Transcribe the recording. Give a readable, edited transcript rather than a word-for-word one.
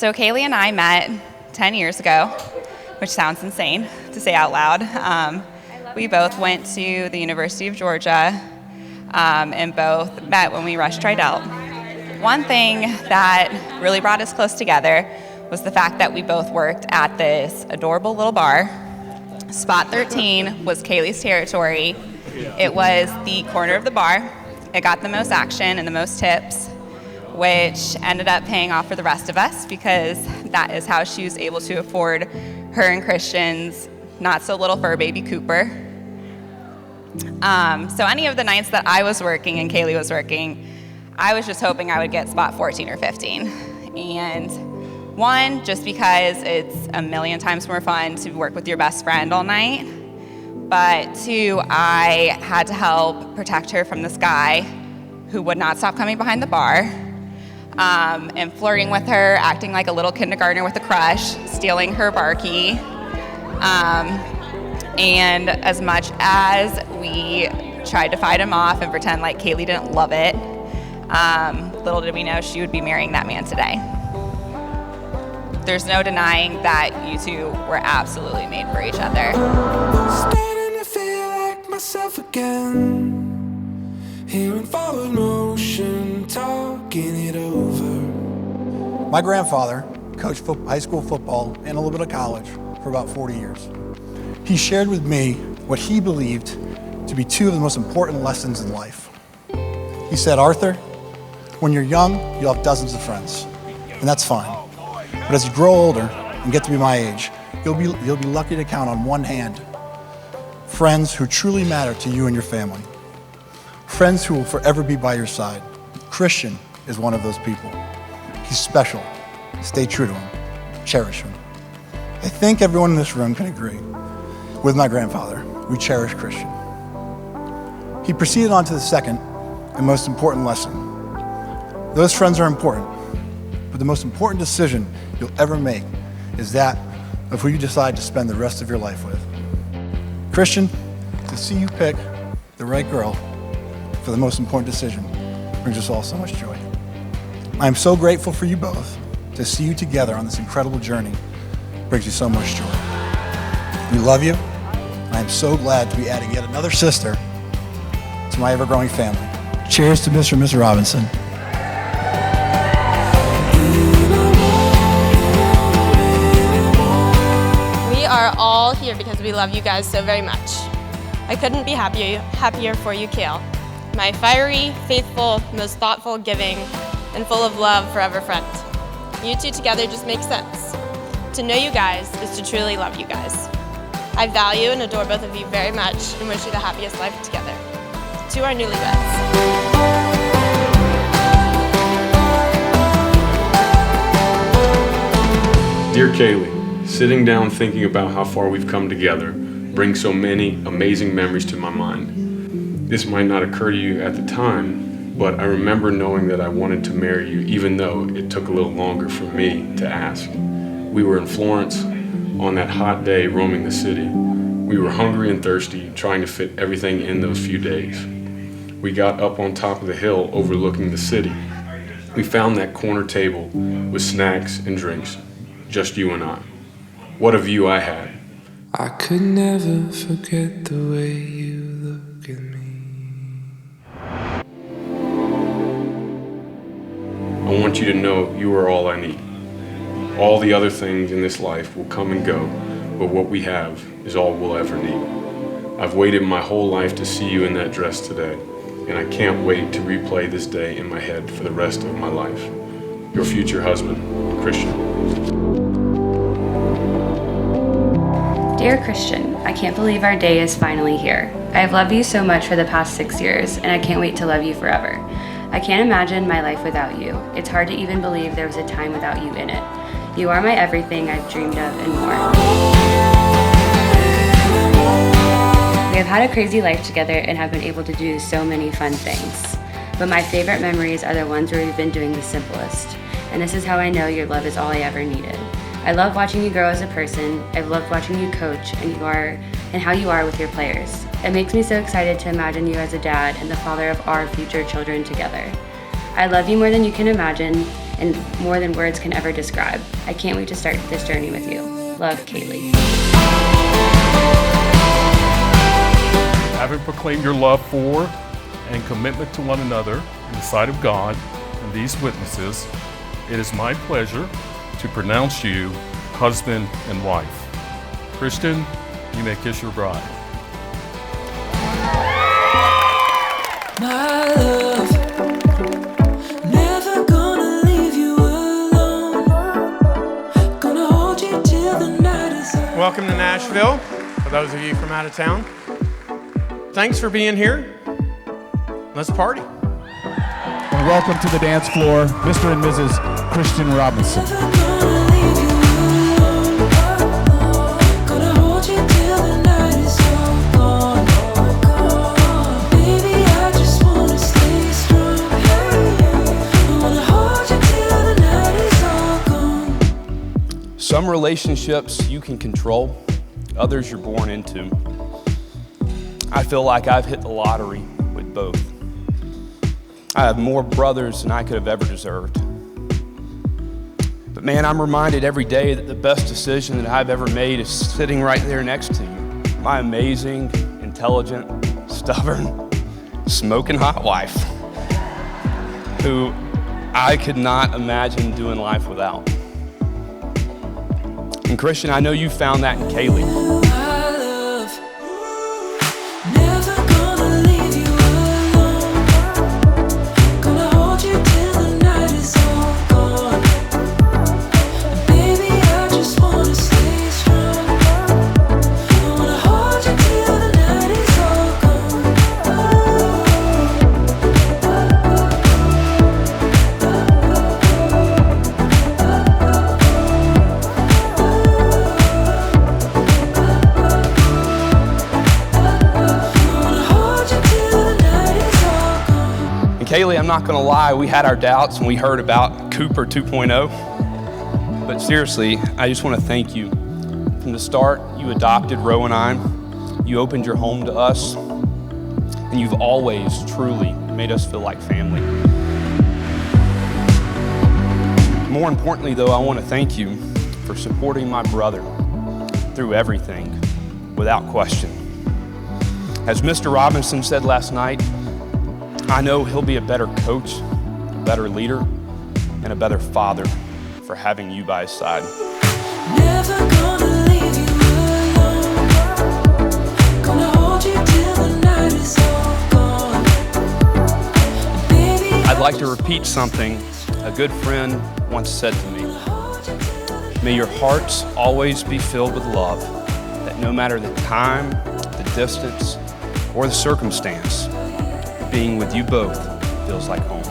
So Kaley and I met 10 years ago, which sounds insane to say out loud. We both went to the University of Georgia and both met when we rushed Tridelt. One thing that really brought us close together was the fact that we both worked at this adorable little bar. Spot 13 was Kaley's territory. It was the corner of the bar. It got the most action and the most tips, which ended up paying off for the rest of us because that is how she was able to afford her and Christian's not so little fur baby Cooper. So any of the nights that I was working and Kaley was working, I was just hoping I would get spot 14 or 15. And one, just because it's a million times more fun to work with your best friend all night. But two, I had to help protect her from this guy who would not stop coming behind the bar and flirting with her, acting like a little kindergartner with a crush, stealing her bar key. And as much as we tried to fight him off and pretend like Kaley didn't love it, little did we know she would be marrying that man today. There's no denying that you two were absolutely made for each other. Starting to feel like myself again, hearing forward motion, talking it over. My grandfather coached high school football and a little bit of college for about 40 years. He shared with me what he believed to be two of the most important lessons in life. He said, Arthur, when you're young, you'll have dozens of friends, and that's fine. But as you grow older and get to be my age, you'll be lucky to count on one hand friends who truly matter to you and your family. Friends who will forever be by your side. Christian is one of those people. He's special. Stay true to him. Cherish him. I think everyone in this room can agree with my grandfather. We cherish Christian. He proceeded on to the second and most important lesson. Those friends are important, but the most important decision you'll ever make is that of who you decide to spend the rest of your life with. Christian, to see you pick the right girl for the most important decision brings us all so much joy. I am so grateful for you both. To see you together on this incredible journey brings you so much joy. We love you, and I am so glad to be adding yet another sister to my ever-growing family. Cheers to Mr. and Mrs. Robinson. We are all here because we love you guys so very much. I couldn't be happier for you, Kale. My fiery, faithful, most thoughtful, giving, and full of love forever friend. You two together just make sense. To know you guys is to truly love you guys. I value and adore both of you very much and wish you the happiest life together. To our newlyweds. Dear Kaley, sitting down thinking about how far we've come together brings so many amazing memories to my mind. This might not occur to you at the time, but I remember knowing that I wanted to marry you even though it took a little longer for me to ask. We were in Florence on that hot day roaming the city. We were hungry and thirsty, trying to fit everything in those few days. We got up on top of the hill overlooking the city. We found that corner table with snacks and drinks, just you and I. What a view I had. I could never forget the way you look at me. I want you to know you are all I need. All the other things in this life will come and go, but what we have is all we'll ever need. I've waited my whole life to see you in that dress today, and I can't wait to replay this day in my head for the rest of my life. Your future husband, Christian. Dear Christian, I can't believe our day is finally here. I have loved you so much for the past 6 years, and I can't wait to love you forever. I can't imagine my life without you. It's hard to even believe there was a time without you in it. You are my everything I've dreamed of and more. We have had a crazy life together and have been able to do so many fun things. But my favorite memories are the ones where we've been doing the simplest. And this is how I know your love is all I ever needed. I love watching you grow as a person. I've loved watching you coach and how you are with your players. It makes me so excited to imagine you as a dad and the father of our future children together. I love you more than you can imagine, and more than words can ever describe. I can't wait to start this journey with you. Love, Kaley. Having proclaimed your love for and commitment to one another in the sight of God and these witnesses, it is my pleasure to pronounce you husband and wife. Christian, you may kiss your bride. My love, never gonna leave you alone. Gonna hold you till the night is over. Welcome to Nashville, for those of you from out of town. Thanks for being here. Let's party. And welcome to the dance floor, Mr. and Mrs. Christian Robinson. Never gonna leave you alone. Gonna hold you till the night is all gone. Baby, I just wanna stay strong. I wanna hold you till the night is all gone. Some relationships you can control, others you're born into. I feel like I've hit the lottery with both. I have more brothers than I could have ever deserved. But man, I'm reminded every day that the best decision that I've ever made is sitting right there next to you. My amazing, intelligent, stubborn, smoking hot wife, who I could not imagine doing life without. And Christian, I know you found that in Kaley. Kaley, I'm not gonna lie, we had our doubts when we heard about Cooper 2.0. But seriously, I just wanna thank you. From the start, you adopted Ro and I, you opened your home to us, and you've always truly made us feel like family. More importantly though, I wanna thank you for supporting my brother through everything, without question. As Mr. Robinson said last night, I know he'll be a better coach, a better leader, and a better father for having you by his side. Never gonna leave you alone. Gonna hold you till the night is all gone. Baby, I'd like to repeat something a good friend once said to me. May your hearts always be filled with love, that no matter the time, the distance, or the circumstance, being with you both feels like home.